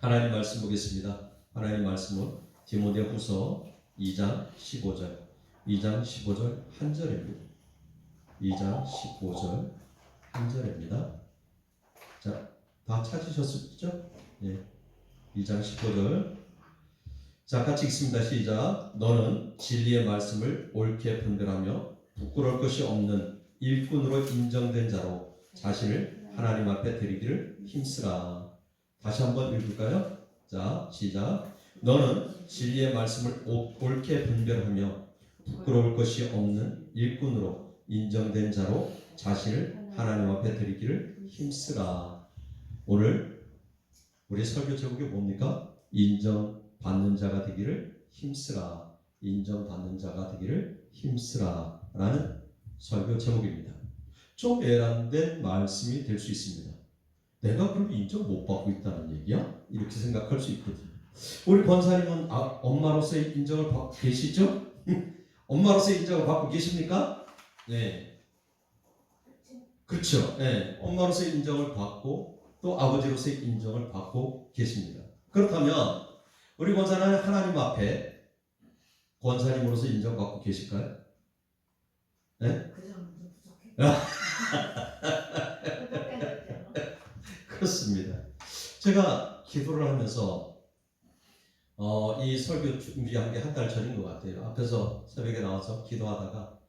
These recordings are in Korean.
하나님 말씀 보겠습니다. 하나님 말씀은 디모데후서 2장 15절, 2장 15절 한 절입니다. 2장 15절 한 절입니다. 자, 다 찾으셨죠? 예. 2장 15절. 자, 같이 읽습니다. 시작. 너는 진리의 말씀을 옳게 분별하며 부끄러울 것이 없는 일꾼으로 인정된 자로 자신을 하나님 앞에 드리기를 힘쓰라. 다시 한번 읽을까요? 자, 시작. 너는 진리의 말씀을 옳게 분별하며 부끄러울 것이 없는 일꾼으로 인정된 자로 자신을 하나님 앞에 드리기를 힘쓰라. 오늘 우리 설교 제목이 뭡니까? 인정받는 자가 되기를 힘쓰라. 인정받는 자가 되기를 힘쓰라 라는 설교 제목입니다. 좀 애란된 말씀이 될 수 있습니다. 내가 그럼 인정 못 받고 있다는 얘기야? 이렇게 생각할 수 있거든요. 우리 권사님은 엄마로서의 인정을 받고 계시죠? 엄마로서의 인정을 받고 계십니까? 네. 그렇죠. 네. 엄마로서의 인정을 받고 또 아버지로서의 인정을 받고 계십니다. 그렇다면 우리 권사는 하나님 앞에 권사님으로서 인정받고 계실까요? 네? 그 정도 부족해. 그렇습니다. 제가 기도를 하면서 이 설교 준비한 게 한 달 전인 것 같아요. 앞에서 새벽에 나와서 기도하다가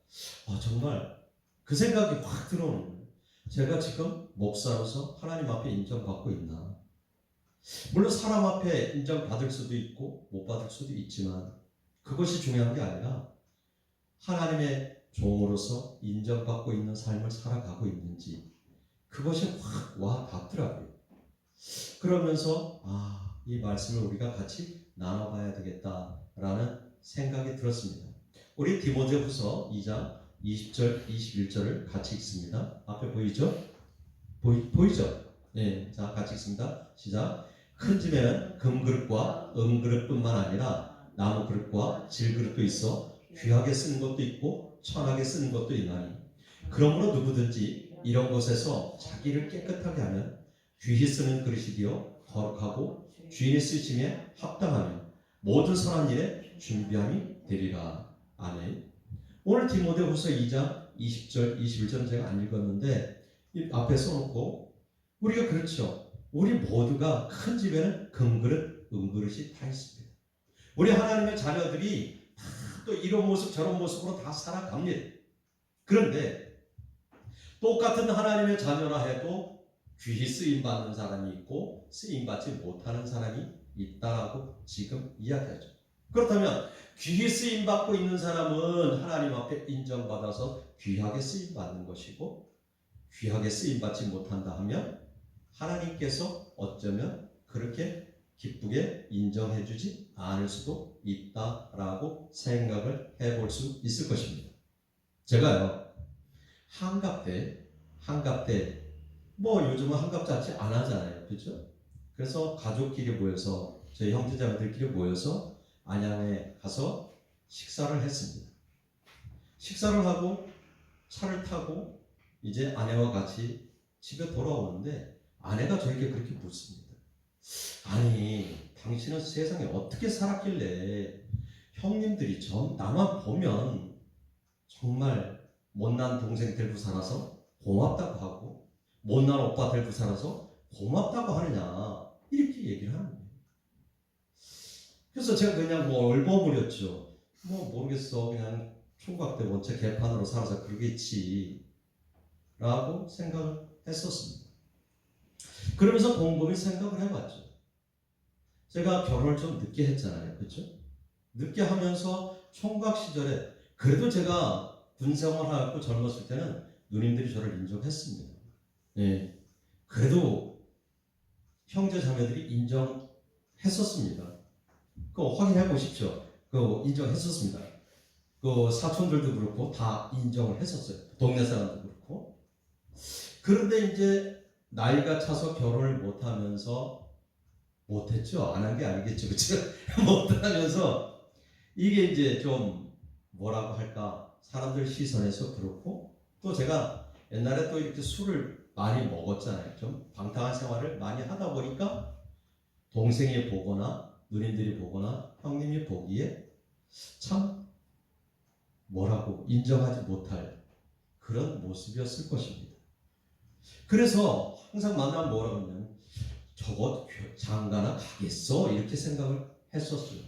정말 그 생각이 확 들어오는 거예요. 제가 지금 목사로서 하나님 앞에 인정받고 있나? 물론 사람 앞에 인정받을 수도 있고 못 받을 수도 있지만 그것이 중요한 게 아니라 하나님의 종으로서 인정받고 있는 삶을 살아가고 있는지 그것이 확 와 닿더라고요. 그러면서 이 말씀을 우리가 같이 나눠봐야 되겠다라는 생각이 들었습니다. 우리 디모데후서 2장 20절, 21절을 같이 읽습니다. 앞에 보이죠? 보이죠? 네, 자 같이 읽습니다. 시작. 큰 집에는 금그릇과 은그릇뿐만 아니라 나무 그릇과 질그릇도 있어 귀하게 쓰는 것도 있고 천하게 쓰는 것도 있나니 그러므로 누구든지 이런 것에서 자기를 깨끗하게 하면 귀히 쓰는 그릇이 되어 거룩하고 주인이 쓰심에 합당하며 모든 선한 일에 준비함이 되리라. 아멘. 오늘 디모데후서 2장 20절, 21절은 제가 안 읽었는데 이 앞에 써놓고 우리가 그렇죠. 우리 모두가 큰 집에는 금그릇, 은그릇이 다 있습니다. 우리 하나님의 자녀들이 다 또 이런 모습 저런 모습으로 다 살아갑니다. 그런데 똑같은 하나님의 자녀라 해도 귀히 쓰임받는 사람이 있고 쓰임받지 못하는 사람이 있다라고 지금 이야기하죠. 그렇다면 귀히 쓰임받고 있는 사람은 하나님 앞에 인정받아서 귀하게 쓰임받는 것이고 귀하게 쓰임받지 못한다 하면 하나님께서 어쩌면 그렇게 기쁘게 인정해주지 않을 수도 있다라고 생각을 해볼 수 있을 것입니다. 제가요 한갑 때 요즘은 한갑잔치 안 하잖아요. 그렇죠? 그래서 가족끼리 모여서 저희 형제자매들끼리 모여서 안양에 가서 식사를 했습니다. 식사를 하고 차를 타고 이제 아내와 같이 집에 돌아오는데 아내가 저에게 그렇게 묻습니다. 아니 당신은 세상에 어떻게 살았길래 형님들이 나만 보면 정말 못난 동생 데리고 살아서 고맙다고 하고 못난 오빠 데리고 살아서 고맙다고 하느냐 이렇게 얘기를 하는 거예요. 그래서 제가 그냥 얼버무렸죠. 모르겠어 그냥 총각 때 원체 개판으로 살아서 그러겠지 라고 생각을 했었습니다. 그러면서 곰곰이 생각을 해봤죠. 제가 결혼을 좀 늦게 했잖아요. 그렇죠? 늦게 하면서 총각 시절에 그래도 제가 군 생활하고 젊었을 때는 누님들이 저를 인정했습니다. 예, 그래도 형제 자매들이 인정했었습니다. 그거 확인해 보십시오. 그거 인정했었습니다. 그 사촌들도 그렇고 다 인정을 했었어요. 동네 사람도 그렇고. 그런데 이제 나이가 차서 결혼을 못하면서 못했죠. 안 한 게 아니겠죠. 그렇죠? 못하면서 이게 이제 좀 뭐라고 할까 사람들 시선에서 그렇고 또 제가 옛날에 또 이렇게 술을 많이 먹었잖아요. 좀 방탕한 생활을 많이 하다 보니까 동생이 보거나 누님들이 보거나 형님이 보기에 참 뭐라고 인정하지 못할 그런 모습이었을 것입니다. 그래서 항상 만나면 뭐라고 하냐면 저거 장가나 가겠어 이렇게 생각을 했었어요.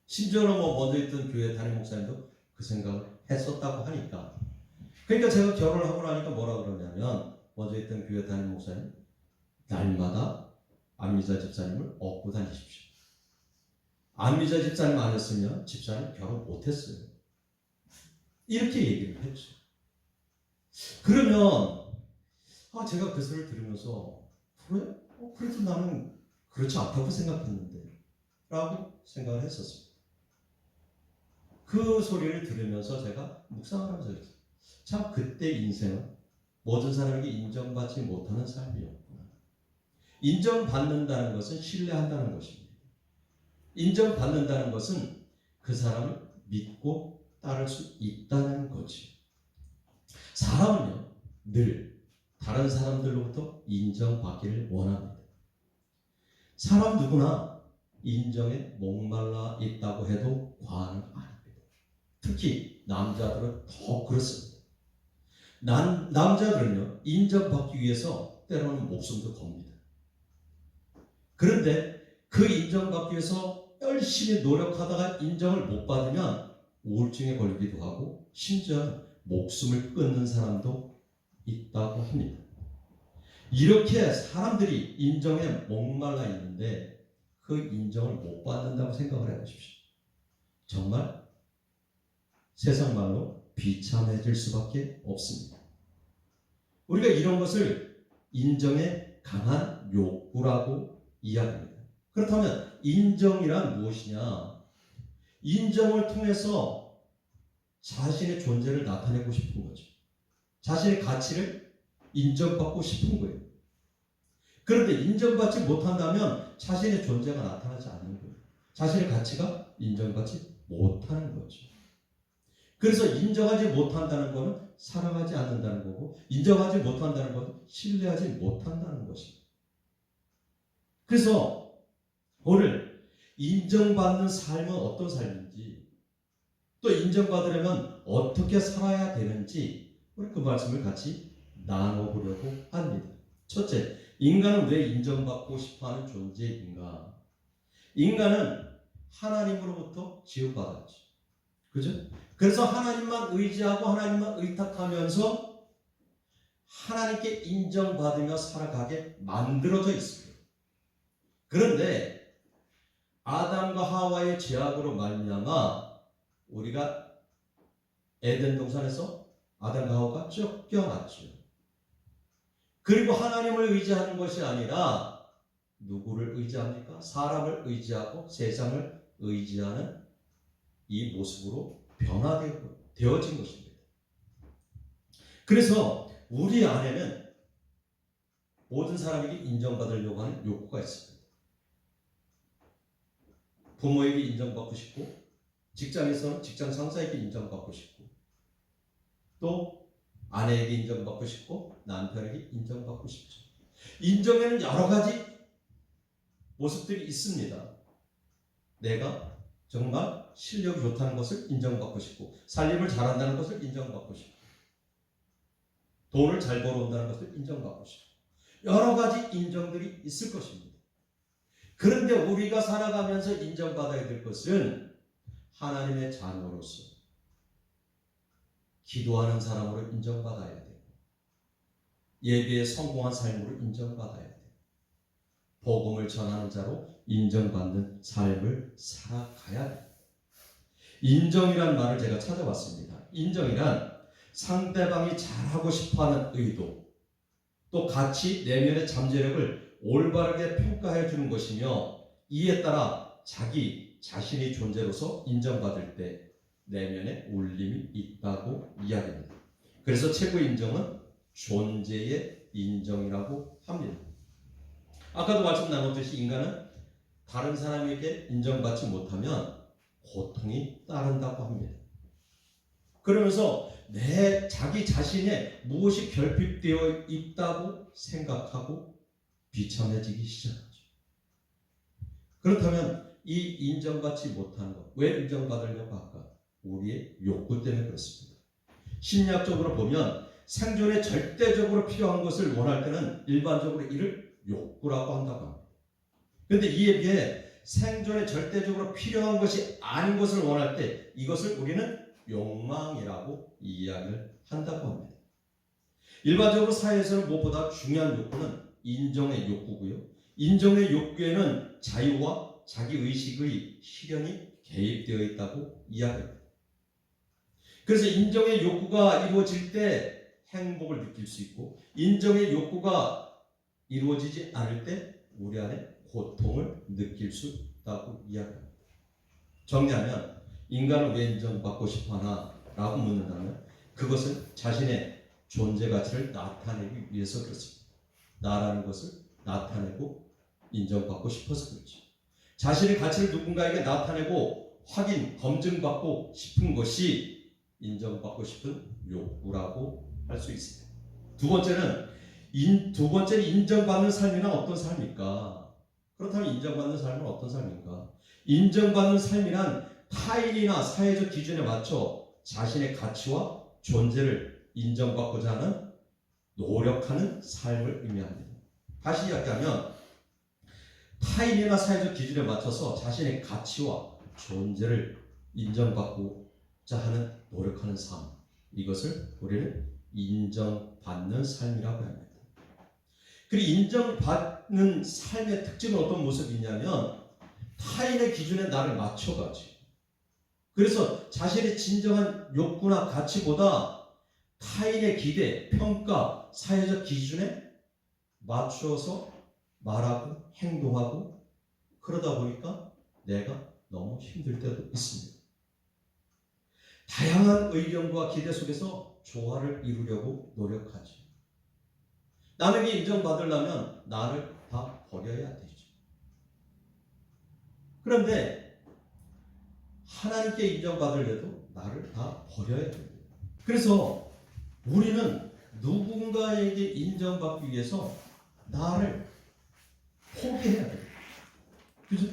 심지어는 뭐 먼저 있던 교회 담임 목사님도 그 생각을 했었다고 하니까, 그러니까 제가 결혼을 하고 나니까 뭐라 그러냐면 먼저 있던 교회 담임 목사님 날마다 안미자 집사님을 업고 다니십시오. 안미자 집사님 아니었으면 집사님 결혼 못했어요. 이렇게 얘기를 했죠. 그러면 제가 그 소리를 들으면서 그래? 그래도 나는 그렇지 않다고 생각했는데 라고 생각을 했었습니다. 그 소리를 들으면서 제가 묵상을 하면서 참 그때 인생은 모든 사람에게 인정받지 못하는 삶이었구나. 인정받는다는 것은 신뢰한다는 것입니다. 인정받는다는 것은 그 사람을 믿고 따를 수 있다는 거지. 사람은요 늘 다른 사람들로부터 인정받기를 원합니다. 사람 누구나 인정에 목말라 있다고 해도 과언은 아닙니다. 특히 남자들은 더 그렇습니다. 남자들은요 인정받기 위해서 때로는 목숨도 겁니다. 그런데 그 인정받기 위해서 열심히 노력하다가 인정을 못 받으면 우울증에 걸리기도 하고 심지어 목숨을 끊는 사람도 있다고 합니다. 이렇게 사람들이 인정에 목말라 있는데 그 인정을 못 받는다고 생각을 해보십시오. 정말 세상 말로 비참해질 수밖에 없습니다. 우리가 이런 것을 인정에 강한 욕구라고 이야기합니다. 그렇다면 인정이란 무엇이냐? 인정을 통해서 자신의 존재를 나타내고 싶은 거죠. 자신의 가치를 인정받고 싶은 거예요. 그런데 인정받지 못한다면 자신의 존재가 나타나지 않는 거예요. 자신의 가치가 인정받지 못하는 거죠. 그래서 인정하지 못한다는 것은 사랑하지 않는다는 거고, 인정하지 못한다는 것은 신뢰하지 못한다는 것입니다. 그래서 오늘 인정받는 삶은 어떤 삶인지, 또 인정받으려면 어떻게 살아야 되는지 우리 그 말씀을 같이 나눠보려고 합니다. 첫째, 인간은 왜 인정받고 싶어하는 존재인가? 인간은 하나님으로부터 지음받았죠. 그죠? 그래서 하나님만 의지하고 하나님만 의탁하면서 하나님께 인정받으며 살아가게 만들어져 있습니다. 그런데 아담과 하와의 죄악으로 말미암아 우리가 에덴 동산에서 아담과 하와가 쫓겨났죠. 그리고 하나님을 의지하는 것이 아니라 누구를 의지합니까? 사람을 의지하고 세상을 의지하는 이 모습으로 변화되어진 것입니다. 그래서 우리 안에는 모든 사람에게 인정받으려고 하는 욕구가 있습니다. 부모에게 인정받고 싶고, 직장에서는 직장 상사에게 인정받고 싶고, 또 아내에게 인정받고 싶고, 남편에게 인정받고 싶죠. 인정에는 여러 가지 모습들이 있습니다. 내가 정말 실력이 좋다는 것을 인정받고 싶고, 살림을 잘한다는 것을 인정받고 싶고, 돈을 잘 벌어온다는 것을 인정받고 싶고, 여러 가지 인정들이 있을 것입니다. 그런데 우리가 살아가면서 인정받아야 될 것은 하나님의 자녀로서 기도하는 사람으로 인정받아야 되고, 예배에 성공한 삶으로 인정받아야 돼요. 복음을 전하는 자로 인정받는 삶을 살아가야 돼요. 인정이란 말을 제가 찾아봤습니다. 인정이란 상대방이 잘하고 싶어하는 의도, 또 같이 내면의 잠재력을 올바르게 평가해 주는 것이며, 이에 따라 자기 자신의 존재로서 인정받을 때 내면에 울림이 있다고 이야기합니다. 그래서 최고의 인정은 존재의 인정이라고 합니다. 아까도 말씀 나눴듯이 인간은 다른 사람에게 인정받지 못하면 고통이 따른다고 합니다. 그러면서 자기 자신에 무엇이 결핍되어 있다고 생각하고 비참해지기 시작하죠. 그렇다면 이 인정받지 못하는 것, 왜 인정받으려고 할까? 우리의 욕구 때문에 그렇습니다. 심리학적으로 보면 생존에 절대적으로 필요한 것을 원할 때는 일반적으로 이를 욕구라고 한다고 합니다. 그런데 이에 비해 생존에 절대적으로 필요한 것이 아닌 것을 원할 때 이것을 우리는 욕망이라고 이야기를 한다고 합니다. 일반적으로 사회에서는 무엇보다 중요한 욕구는 인정의 욕구고요. 인정의 욕구에는 자유와 자기의식의 실현이 개입되어 있다고 이야기합니다. 그래서 인정의 욕구가 이루어질 때 행복을 느낄 수 있고 인정의 욕구가 이루어지지 않을 때 우리 안에 고통을 느낄 수 있다고 이야기합니다. 정리하면 인간은 왜 인정받고 싶어하나? 라고 묻는다면 그것은 자신의 존재 가치를 나타내기 위해서 그렇습니다. 나라는 것을 나타내고 인정받고 싶어서 그렇죠. 자신의 가치를 누군가에게 나타내고 확인, 검증받고 싶은 것이 인정받고 싶은 욕구라고 할 수 있습니다. 두 번째는 인정받는 삶이란 어떤 삶일까? 그렇다면 인정받는 삶은 어떤 삶인가? 인정받는 삶이란 타인이나 사회적 기준에 맞춰 자신의 가치와 존재를 인정받고자 하는 노력하는 삶을 의미합니다. 다시 이야기하면 타인이나 사회적 기준에 맞춰서 자신의 가치와 존재를 인정받고자 하는 노력하는 삶, 이것을 우리는 인정받는 삶이라고 합니다. 그리고 인정받는 삶의 특징은 어떤 모습이냐면 타인의 기준에 나를 맞춰가지고 그래서 자신의 진정한 욕구나 가치보다 타인의 기대, 평가, 사회적 기준에 맞추어서 말하고 행동하고 그러다 보니까 내가 너무 힘들 때도 있습니다. 다양한 의견과 기대 속에서 조화를 이루려고 노력하죠. 남에게 인정받으려면 나를 다 버려야 되죠. 그런데 하나님께 인정받으려도 나를 다 버려야 됩니다. 그래서 우리는 누군가에게 인정받기 위해서 나를 포기해야 돼요. 그죠?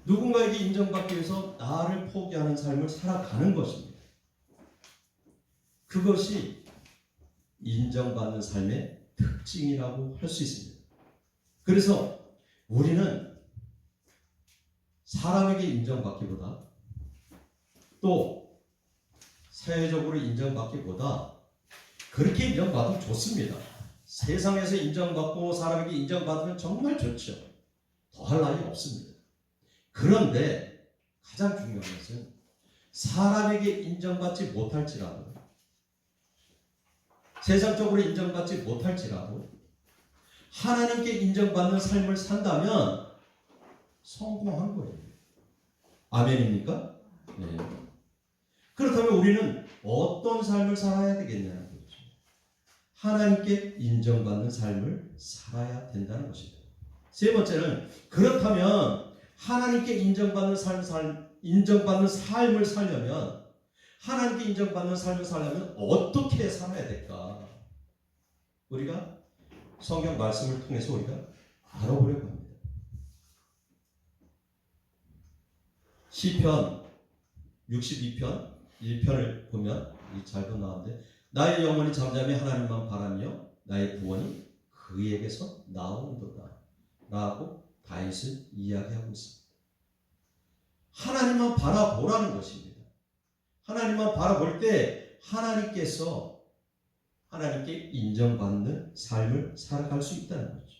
누군가에게 인정받기 위해서 나를 포기하는 삶을 살아가는 것입니다. 그것이 인정받는 삶의 특징이라고 할 수 있습니다. 그래서 우리는 사람에게 인정받기보다 또 사회적으로 인정받기보다 그렇게 인정받으면 좋습니다. 세상에서 인정받고 사람에게 인정받으면 정말 좋죠. 더할 나위 없습니다. 그런데 가장 중요한 것은 사람에게 인정받지 못할지라도 세상적으로 인정받지 못할지라도 하나님께 인정받는 삶을 산다면 성공한 거예요. 아멘입니까? 네. 그렇다면 우리는 어떤 삶을 살아야 되겠냐는 거죠. 하나님께 인정받는 삶을 살아야 된다는 것입니다. 세 번째는 그렇다면 하나님께 인정받는 삶을 살려면 하나님께 인정받는 삶을 살려면 어떻게 살아야 될까? 우리가 성경 말씀을 통해서 우리가 알아보려고 합니다. 시편 62편 1편을 보면 이 잘도 나오는데 나의 영혼이 잠잠히 하나님만 바라며 나의 구원이 그에게서 나오는도다 라고 다윗은 이야기하고 있습니다. 하나님만 바라보라는 것입니다. 하나님만 바라볼 때 하나님께서 하나님께 인정받는 삶을 살아갈 수 있다는 거죠.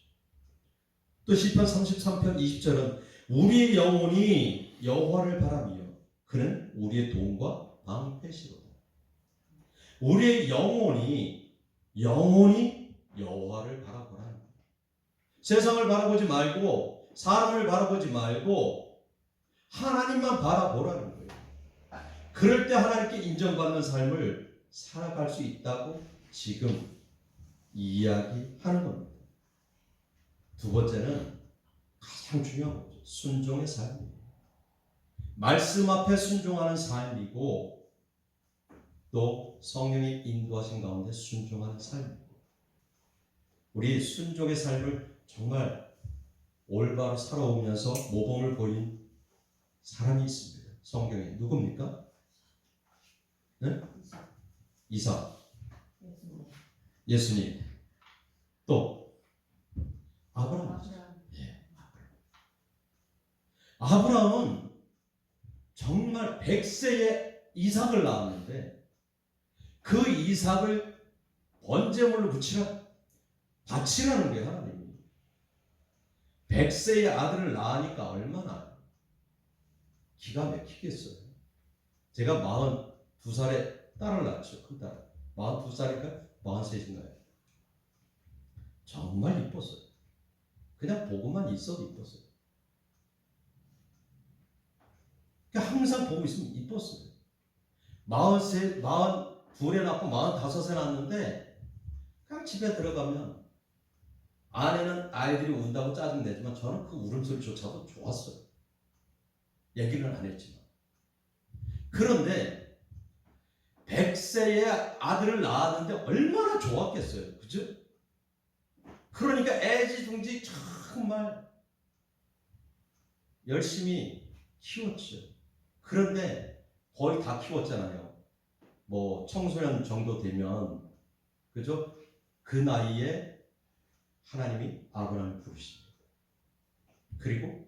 또 시편 33편 20절은 우리의 영혼이 여호와를 바라며 그는 우리의 도움과 방패시로다. 우리의 영혼이 여호와를 바라보라는 거예요. 세상을 바라보지 말고 사람을 바라보지 말고 하나님만 바라보라는 거예요. 그럴 때 하나님께 인정받는 삶을 살아갈 수 있다고 지금 이야기하는 겁니다. 두 번째는 가장 중요한 거죠. 순종의 삶이에요. 말씀 앞에 순종하는 삶이고 또 성령의 인도하신 가운데 순종하는 삶이고 우리 순종의 삶을 정말 올바로 살아오면서 모범을 보인 사람이 있습니다. 성경에. 누굽니까? 네? 이삭. 예수님. 또 아브라함. 예, 아브라함은 정말 100세에 이삭을 낳았는데 그 이삭을 번제물로 바치라는 게 하나님이. 100세의 아들을 낳으니까 얼마나 기가 막히겠어요. 제가 42살에 딸을 낳았죠. 큰 딸. 42살인가? 43인가요? 정말 이뻤어요. 그냥 보고만 있어도 이뻤어요. 그러니까 항상 보고 있으면 이뻤어요. 42에 낳고 45에 낳았는데 그냥 집에 들어가면 아내는 아이들이 운다고 짜증내지만 저는 그 울음소리조차도 좋았어요. 얘기는 안 했지만. 그런데 100세의 아들을 낳았는데 얼마나 좋았겠어요. 그죠? 그러니까 애지중지 정말 열심히 키웠죠. 그런데 거의 다 키웠잖아요. 뭐 청소년 정도 되면, 그죠? 그 나이에 하나님이 아브라함을 부르십니다. 그리고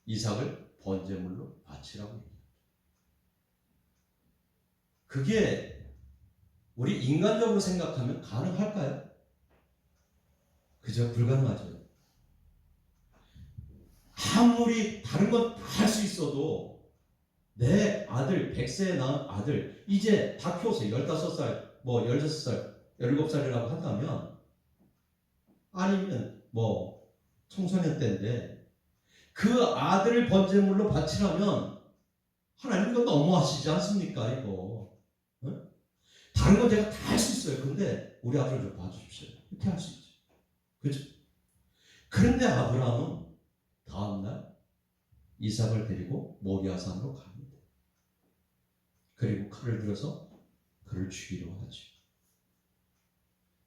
이삭을 번제물로 바치라고 얘기합니다. 그게 우리 인간적으로 생각하면 가능할까요? 그저 불가능하죠. 아무리 다른 건 다 할 수 있어도 내 아들, 100세에 낳은 아들 이제 다 키웠어요. 15살, 뭐 16살, 17살이라고 한다면, 아니면 뭐 청소년 때인데 그 아들을 번제물로 바치라면 하나님 이거 너무하시지 않습니까? 이거 다른 건 제가 다 할 수 있어요. 근데 우리 아들을 좀 봐주십시오. 이렇게 할 수 있죠. 그죠? 그런데 아브라함은 다음날 이삭을 데리고 모리아산으로 갑니다. 그리고 칼을 들어서 그를 죽이려 하죠.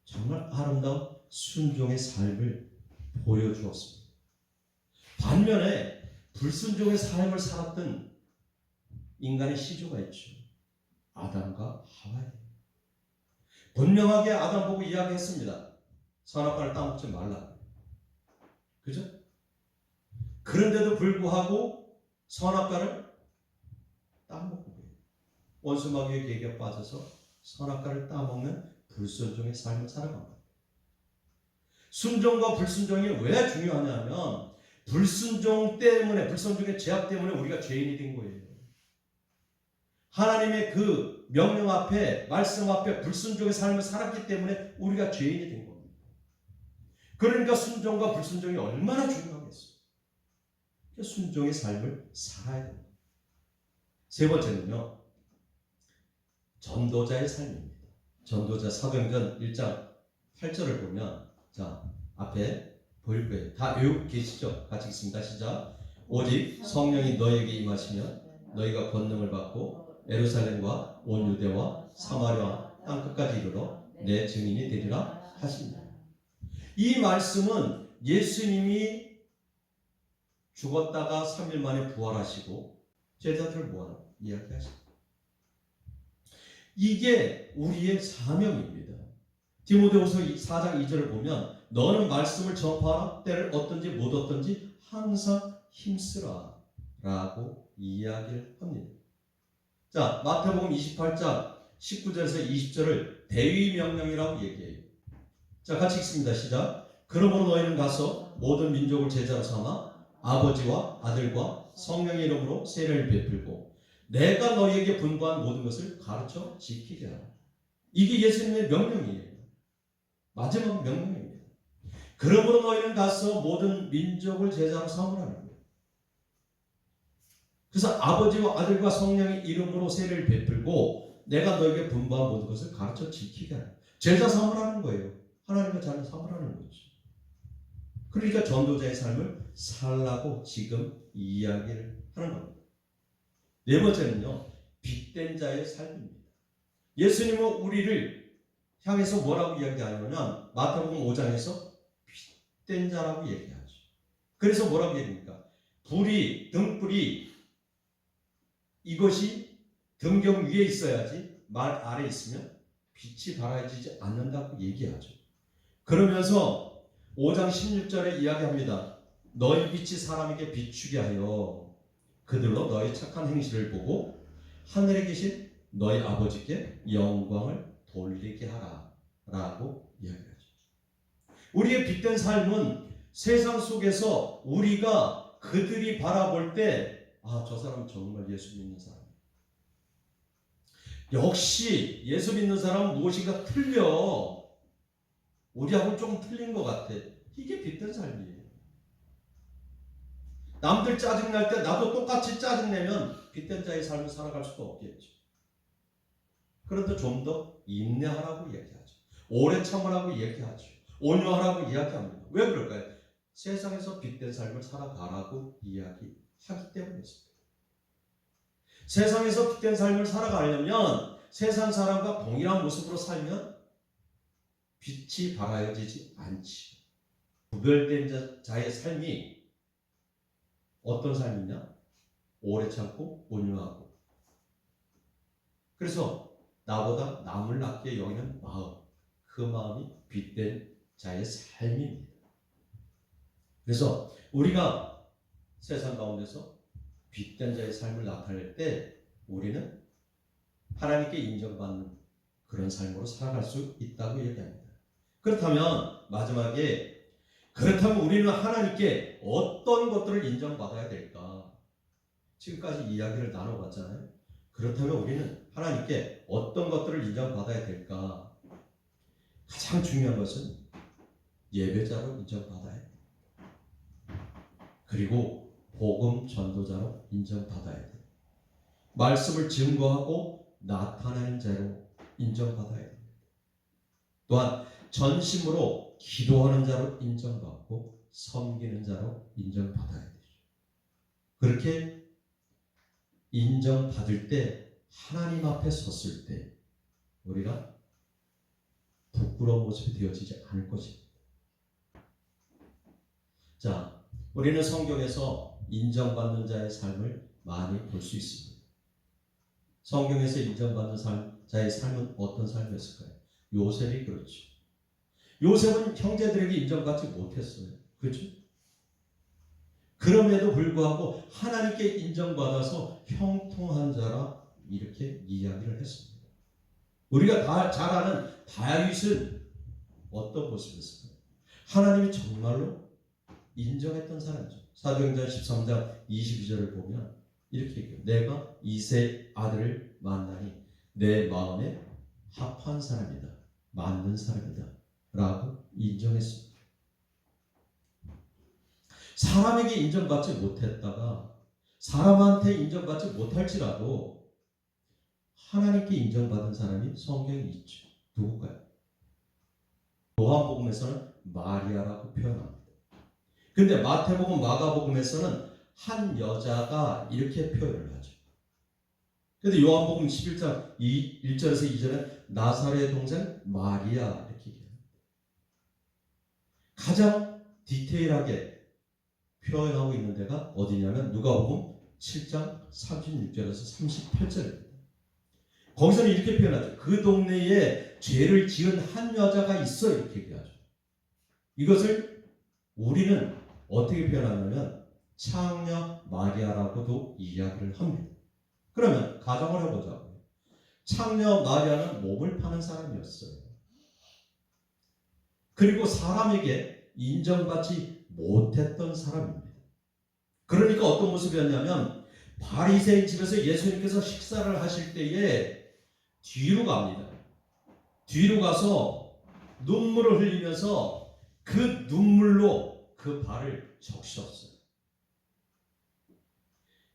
정말 아름다운 순종의 삶을 보여주었습니다. 반면에 불순종의 삶을 살았던 인간의 시조가 있죠. 아담과 하와예요. 분명하게 아담 보고 이야기했습니다. 선악과를 따먹지 말라. 그죠? 그런데도 불구하고 선악과를 따먹고 원수마귀의 계기에 빠져서 선악과를 따먹는 불순종의 삶을 살아갑니다. 순종과 불순종이 왜 중요하냐면 불순종 때문에, 불순종의 죄악 때문에 우리가 죄인이 된 거예요. 하나님의 그 명령 앞에, 말씀 앞에 불순종의 삶을 살았기 때문에 우리가 죄인이 된 겁니다. 그러니까 순종과 불순종이 얼마나 중요하겠어요. 순종의 삶을 살아야 됩니다. 세 번째는요, 전도자의 삶입니다. 전도자 사도행전 1장 8절을 보면, 자, 앞에 보일 거예요. 다 외우고 계시죠? 같이 읽습니다. 시작. 오직 성령이 너에게 임하시면 너희가 권능을 받고 예루살렘과 온 유대와 사마리아 땅끝까지 이르러 내 증인이 되리라 하십니다. 이 말씀은 예수님이 죽었다가 3일 만에 부활하시고 제자들을 모아 이야기하십니다. 이게 우리의 사명입니다. 디모데후서 4장 2절을 보면 너는 말씀을 전파하라. 때를 얻든지 못 얻든지 항상 힘쓰라 라고 이야기를 합니다. 자, 마태복음 28장 19절에서 20절을 대위명령이라고 얘기해요. 자, 같이 읽습니다. 시작. 그러므로 너희는 가서 모든 민족을 제자로 삼아 아버지와 아들과 성령의 이름으로 세례를 베풀고 내가 너희에게 분부한 모든 것을 가르쳐 지키게 하라. 이게 예수님의 명령이에요. 마지막 명령입니다. 그러므로 너희는 가서 모든 민족을 제자로 삼으라는 거예요. 그래서 아버지와 아들과 성령의 이름으로 세례를 베풀고 내가 너에게 분부한 모든 것을 가르쳐 지키게 하라. 제자 삼으라는 거예요. 하나님과 자녀 삼으라는 거죠. 그러니까 전도자의 삶을 살라고 지금 이야기를 하는 겁니다. 네 번째는요, 빛된 자의 삶입니다. 예수님은 우리를 향해서 뭐라고 이야기하냐면 마태복음 5장에서 빛된 자라고 얘기하죠. 그래서 뭐라고 얘기합니까? 등불이 이것이 등경 위에 있어야지 말 아래 있으면 빛이 발하여지지 않는다고 얘기하죠. 그러면서 5장 16절에 이야기합니다. 너희 빛이 사람에게 비추게 하여 그들로 너희 착한 행실을 보고 하늘에 계신 너희 아버지께 영광을 돌리게 하라 라고 이야기하죠. 우리의 빛된 삶은 세상 속에서 우리가 그들이 바라볼 때 저 사람은 정말 예수 믿는 사람이야. 역시 예수 믿는 사람은 무엇인가 틀려. 우리하고는 조금 틀린 것 같아. 이게 빛된 삶이에요. 남들 짜증날 때 나도 똑같이 짜증내면 빛된 자의 삶을 살아갈 수가 없겠죠. 그런데 좀 더 인내하라고 얘기하죠. 오래 참으라고 얘기하죠. 온유하라고 이야기합니다. 왜 그럴까요? 세상에서 빛된 삶을 살아가라고 이야기하기 때문이었습니다. 세상에서 빛된 삶을 살아가려면 세상 사람과 동일한 모습으로 살면 빛이 발하여지지 않지. 구별된 자의 삶이 어떤 삶이냐? 오래 참고 온유하고. 그래서 나보다 남을 낫게 여기는 마음, 그 마음이 빛된 자의 삶입니다. 그래서 우리가 세상 가운데서 빛된 자의 삶을 나타낼 때 우리는 하나님께 인정받는 그런 삶으로 살아갈 수 있다고 얘기합니다. 그렇다면 마지막에 우리는 하나님께 어떤 것들을 인정받아야 될까? 지금까지 이야기를 나눠봤잖아요. 그렇다면 우리는 하나님께 어떤 것들을 인정받아야 될까? 가장 중요한 것은 예배자로 인정받아야 돼요. 그리고 복음 전도자로 인정받아야 돼요. 말씀을 증거하고 나타내는 자로 인정받아야 됩니다. 또한 전심으로 기도하는 자로 인정받고 섬기는 자로 인정받아야 되죠. 그렇게 인정받을 때 하나님 앞에 섰을 때 우리가 부끄러운 모습이 되어지지 않을 것입니다. 자, 우리는 성경에서 인정받는 자의 삶을 많이 볼 수 있습니다. 성경에서 인정받는 자의 삶은 어떤 삶이었을까요? 요셉이 그렇죠. 요셉은 형제들에게 인정받지 못했어요. 그렇죠? 그럼에도 불구하고 하나님께 인정받아서 형통한 자라 이렇게 이야기를 했습니다. 우리가 다 잘 아는 다윗은 어떤 모습이었을까요? 하나님이 정말로 인정했던 사람이죠. 사도행전 13장 22절을 보면 이렇게 얘기해요. 내가 이세 아들을 만나니 내 마음에 합한 사람이다. 맞는 사람이다. 라고 인정했습니다. 사람에게 인정받지 못했다가 사람한테 인정받지 못할지라도 하나님께 인정받은 사람이 성경에 있죠. 누굴까요? 요한복음에서는 마리아라고 표현합니다. 근데 마태복음, 마가복음에서는 한 여자가 이렇게 표현을 하죠. 근데 요한복음 11장 1절에서 2절에 나사렛의 동생 마리아 이렇게 얘기합니다. 가장 디테일하게 표현하고 있는 데가 어디냐면 누가복음 7장 36절에서 38절입니다. 거기서는 이렇게 표현하죠. 그 동네에 죄를 지은 한 여자가 있어 이렇게 얘기하죠. 이것을 우리는 어떻게 표현하냐면 창녀 마리아라고도 이야기를 합니다. 그러면 가정을 해보자고요. 창녀 마리아는 몸을 파는 사람이었어요. 그리고 사람에게 인정받지 못했던 사람입니다. 그러니까 어떤 모습이었냐면 바리새인 집에서 예수님께서 식사를 하실 때에 뒤로 갑니다. 뒤로 가서 눈물을 흘리면서 그 눈물로 그 발을 적셨어요.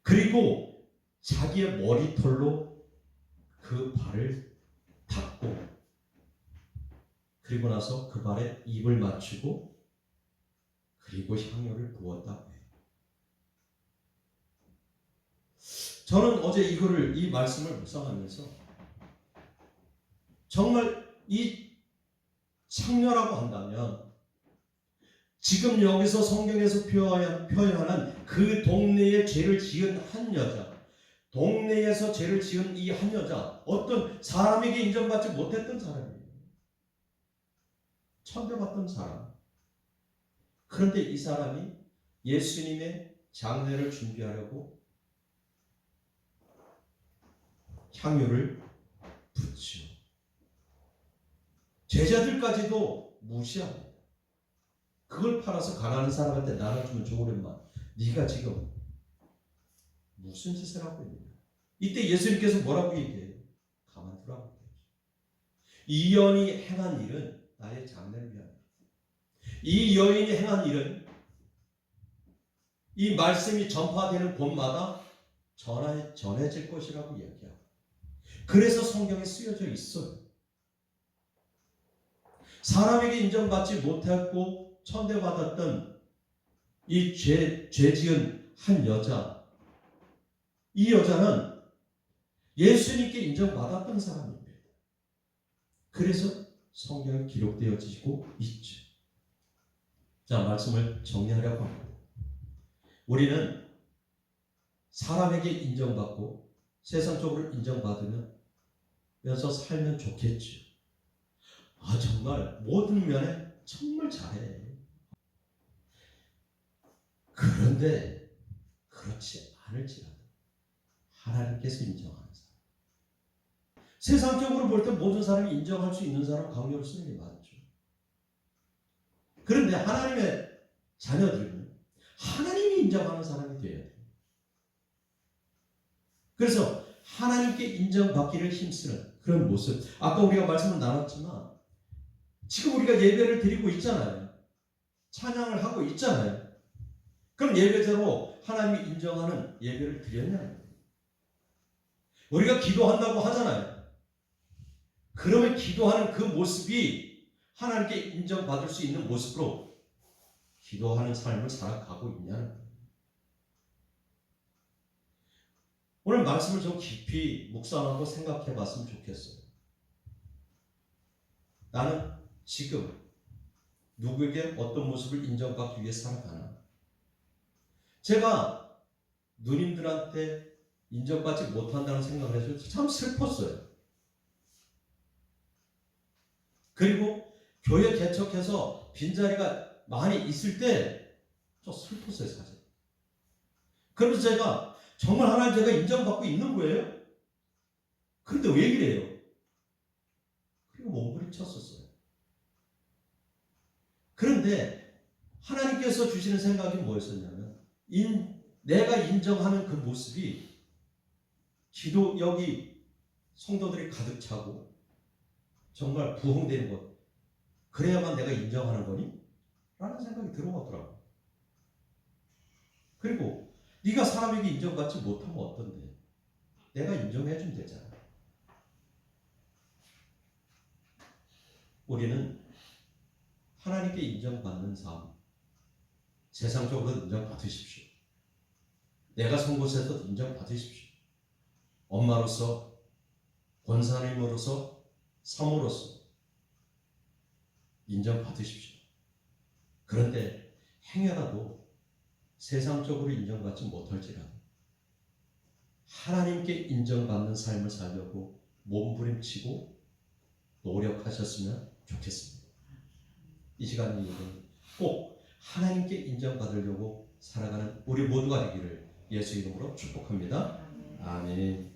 그리고 자기의 머리털로 그 발을 닦고 그리고 나서 그 발에 입을 맞추고 그리고 향유를 부었다고 해요. 저는 어제 이 말씀을 묵상하면서 정말 이 창녀라고 한다면 지금 여기서 성경에서 표현하는 그 동네에 죄를 지은 한 여자, 동네에서 죄를 지은 이 한 여자, 어떤 사람에게 인정받지 못했던 사람이에요. 천대받던 사람. 그런데 이 사람이 예수님의 장례를 준비하려고 향유를 붓죠. 제자들까지도 무시합니다. 그걸 팔아서 가난한 사람한테 나눠주면 좋으련만 네가 지금 무슨 짓을 하고 있느냐. 이때 예수님께서 뭐라고 얘기해요? 가만두라고 얘기해요. 이 여인이 행한 일은 나의 장래를 위한 일이다. 이 여인이 행한 일은 이 말씀이 전파되는 곳마다 전해질 것이라고 이야기하고, 그래서 성경에 쓰여져 있어요. 사람에게 인정받지 못했고 천대받았던 이 죄 지은 한 여자, 이 여자는 예수님께 인정받았던 사람입니다. 그래서 성경에 기록되어지고 있죠. 자, 말씀을 정리하려고 합니다. 우리는 사람에게 인정받고 세상적으로 인정받으면서 살면 좋겠죠. 정말 모든 면에 정말 잘해. 그런데 그렇지 않을지라도 하나님께서 인정하는 사람. 세상적으로 볼 때 모든 사람이 인정할 수 있는 사람 강요를 쓰는 게 맞죠. 그런데 하나님의 자녀들은 하나님이 인정하는 사람이 되어야 돼요. 그래서 하나님께 인정받기를 힘쓰는 그런 모습. 아까 우리가 말씀을 나눴지만 지금 우리가 예배를 드리고 있잖아요. 찬양을 하고 있잖아요. 그럼 예배대로 하나님이 인정하는 예배를 드렸냐는 거예요. 우리가 기도한다고 하잖아요. 그러면 기도하는 그 모습이 하나님께 인정받을 수 있는 모습으로 기도하는 삶을 살아가고 있냐는 거예요. 오늘 말씀을 좀 깊이 묵상하고 생각해 봤으면 좋겠어요. 나는 지금 누구에게 어떤 모습을 인정받기 위해 살아가나? 제가 누님들한테 인정받지 못한다는 생각을 해서 참 슬펐어요. 그리고 교회 개척해서 빈자리가 많이 있을 때 좀 슬펐어요, 사실. 그러면서 제가 정말 하나님 제가 인정받고 있는 거예요? 그런데 왜 그래요? 그리고 몸부림쳤었어요. 그런데 하나님께서 주시는 생각이 뭐였었냐면 내가 인정하는 그 모습이 기도 여기 성도들이 가득 차고 정말 부흥되는 것, 그래야만 내가 인정하는 거니? 라는 생각이 들어오더라고요. 그리고 네가 사람에게 인정받지 못하면 어떤데? 내가 인정해주면 되잖아. 우리는 하나님께 인정받는 삶, 세상적으로 인정받으십시오. 내가 선 곳에서 인정받으십시오. 엄마로서, 권사님으로서, 사모로서 인정받으십시오. 그런데 행여라도 세상적으로 인정받지 못할지라도 하나님께 인정받는 삶을 살려고 몸부림치고 노력하셨으면 좋겠습니다. 이 시간이 꼭 하나님께 인정받으려고 살아가는 우리 모두가 되기를 예수 이름으로 축복합니다. 아멘.